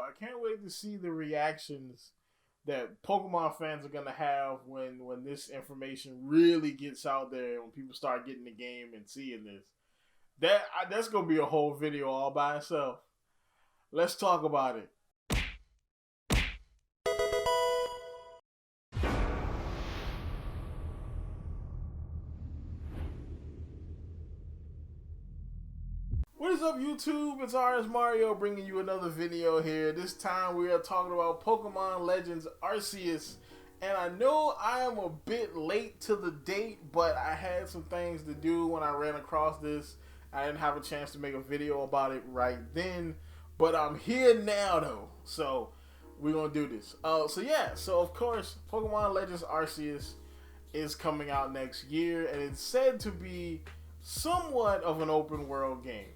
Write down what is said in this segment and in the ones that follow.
I can't wait to see the reactions that Pokemon fans are gonna have when this information really gets out there, when people start getting the game and seeing this. That's gonna be a whole video all by itself. Let's talk about it. What is up, YouTube? It's RSMario bringing you another video here. This time we are talking about Pokemon Legends Arceus. And I know I am a bit late to the date, but I had some things to do when I ran across this. I didn't have a chance to make a video about it right then, but I'm here now though. So we're going to do this. So of course, Pokemon Legends Arceus is coming out next year, and it's said to be somewhat of an open world game.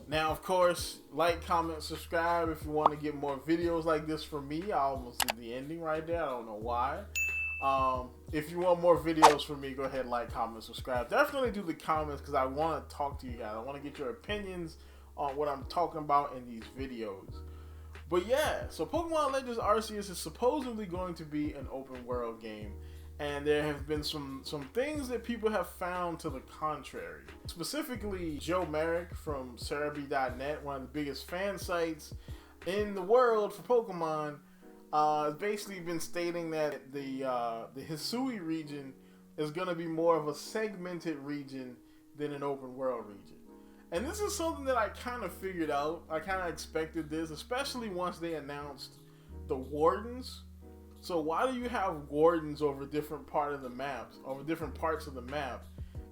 Now, of course, like, comment, subscribe if you want to get more videos like this from me. I almost did the ending right there. I don't know why. If you want more videos from me, go ahead, like, comment, subscribe. Definitely do the comments because I want to talk to you guys. I want to get your opinions on what I'm talking about in these videos. But yeah, so Pokemon Legends Arceus is supposedly going to be an open world game. And there have been some things that people have found to the contrary. Specifically, Joe Merrick from Cerebi.net, one of the biggest fan sites in the world for Pokemon, has basically been stating that the Hisui region is going to be more of a segmented region than an open world region. And this is something that I kind of figured out. I kind of expected this, especially once they announced the Wardens. So why do you have wardens over different parts of the map,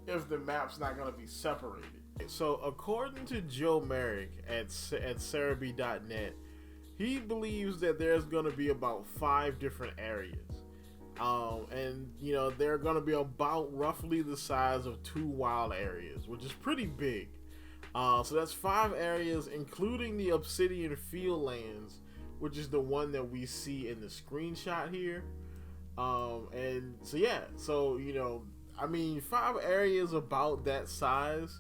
if the map's not going to be separated? So according to Joe Merrick at Cerebi.net, he believes that there's going to be about 5 different areas. And you know, they're going to be about roughly the size of 2 wild areas, which is pretty big. So that's 5 areas, including the Obsidian Field Lands, which is the one that we see in the screenshot here. And so yeah, so you know, I mean, 5 areas about that size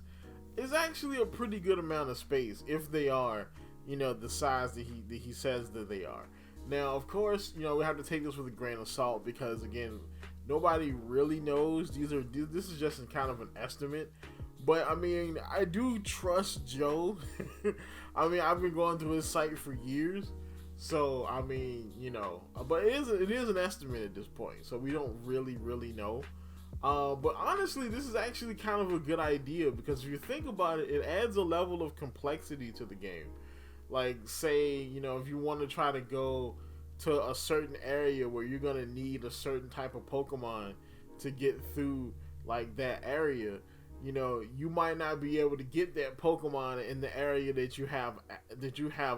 is actually a pretty good amount of space if they are, you know, the size that he says that they are. Now, of course, you know, we have to take this with a grain of salt because again, nobody really knows. This is just kind of an estimate. But I mean, I do trust Joe. I mean, I've been going to his site for years. So, I mean, you know, but it is an estimate at this point, so we don't really know. But honestly, this is actually kind of a good idea because if you think about it, it adds a level of complexity to the game. Like, say, you know, if you want to try to go to a certain area where you're going to need a certain type of Pokemon to get through, like, that area, you know, you might not be able to get that Pokemon in the area that you have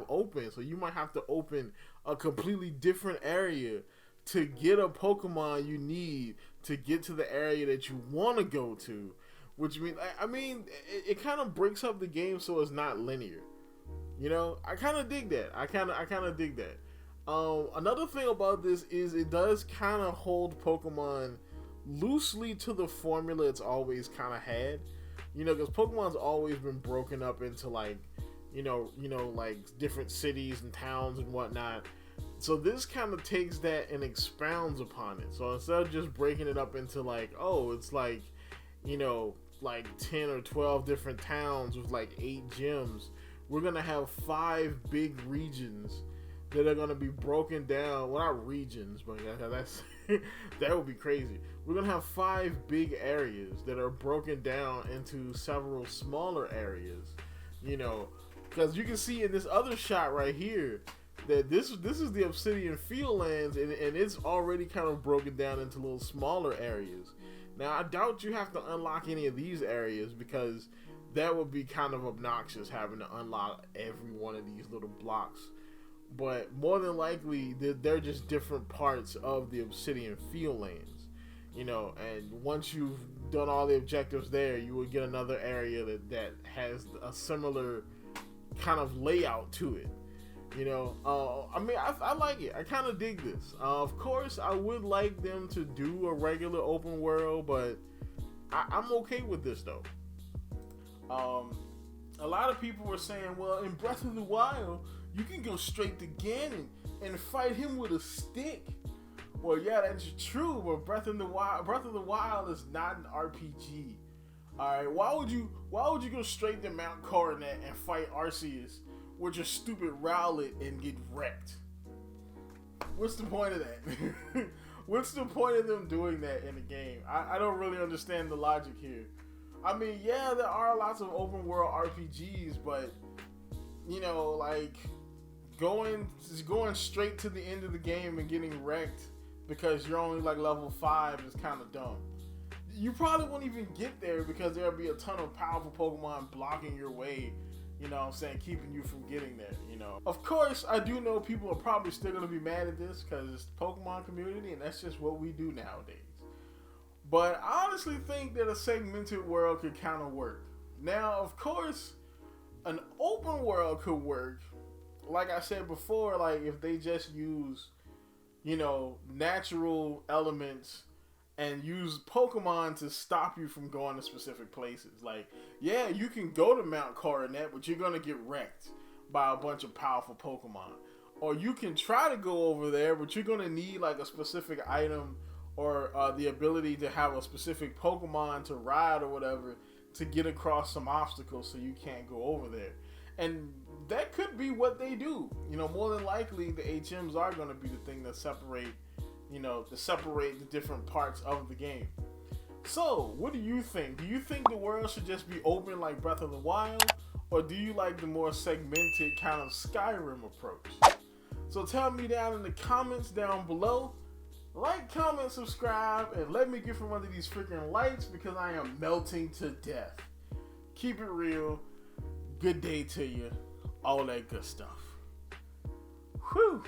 open. So you might have to open a completely different area to get a Pokemon you need to get to the area that you want to go to. Which means, I mean, it kind of breaks up the game so it's not linear. You know, I kind of dig that. I kind of dig that. Another thing about this is it does kind of hold Pokemon loosely to the formula it's always kind of had, you know, because Pokemon's always been broken up into like, you know, like different cities and towns and whatnot. So this kind of takes that and expounds upon it. So instead of just breaking it up into like, oh, it's like, you know, like 10 or 12 different towns with like 8 gyms, we're gonna have 5 big regions that are gonna be broken down. Well, not regions, but that's that would be crazy. We're gonna have 5 big areas that are broken down into several smaller areas. You know, because you can see in this other shot right here that this is the Obsidian Field Lands, and it's already kind of broken down into little smaller areas. Now, I doubt you have to unlock any of these areas because that would be kind of obnoxious having to unlock every one of these little blocks. But more than likely, they're just different parts of the Obsidian Field Lands, you know. And once you've done all the objectives there, you will get another area that has a similar kind of layout to it, you know. I mean, I like it. I kind of dig this. Of course, I would like them to do a regular open world, but I'm okay with this though. A lot of people were saying, well, in Breath of the Wild, you can go straight to Ganon and fight him with a stick. Well, yeah, that's true, but Breath of the Wild is not an RPG. Alright, why would you go straight to Mount Coronet and fight Arceus with your stupid Rowlet and get wrecked? What's the point of that? What's the point of them doing that in the game? I don't really understand the logic here. I mean, yeah, there are lots of open world RPGs, but you know, like going straight to the end of the game and getting wrecked because you're only like level 5 is kind of dumb. You probably won't even get there because there'll be a ton of powerful Pokemon blocking your way, you know what I'm saying, keeping you from getting there, you know. Of course, I do know people are probably still going to be mad at this because it's the Pokemon community and that's just what we do nowadays. But I honestly think that a segmented world could kind of work. Now, of course, an open world could work. Like I said before, like if they just use, you know, natural elements and use Pokemon to stop you from going to specific places. Like, yeah, you can go to Mount Coronet, but you're going to get wrecked by a bunch of powerful Pokemon. Or you can try to go over there, but you're going to need like a specific item or the ability to have a specific Pokemon to ride or whatever to get across some obstacles so you can't go over there. And that could be what they do. You know, more than likely the HMs are going to be the thing that separate, you know, to separate the different parts of the game. So, what do you think? Do you think the world should just be open like Breath of the Wild? Or do you like the more segmented kind of Skyrim approach? So tell me down in the comments down below. Like, comment, subscribe, and let me get from under these freaking lights because I am melting to death. Keep it real. Good day to you. All that good stuff. Whew.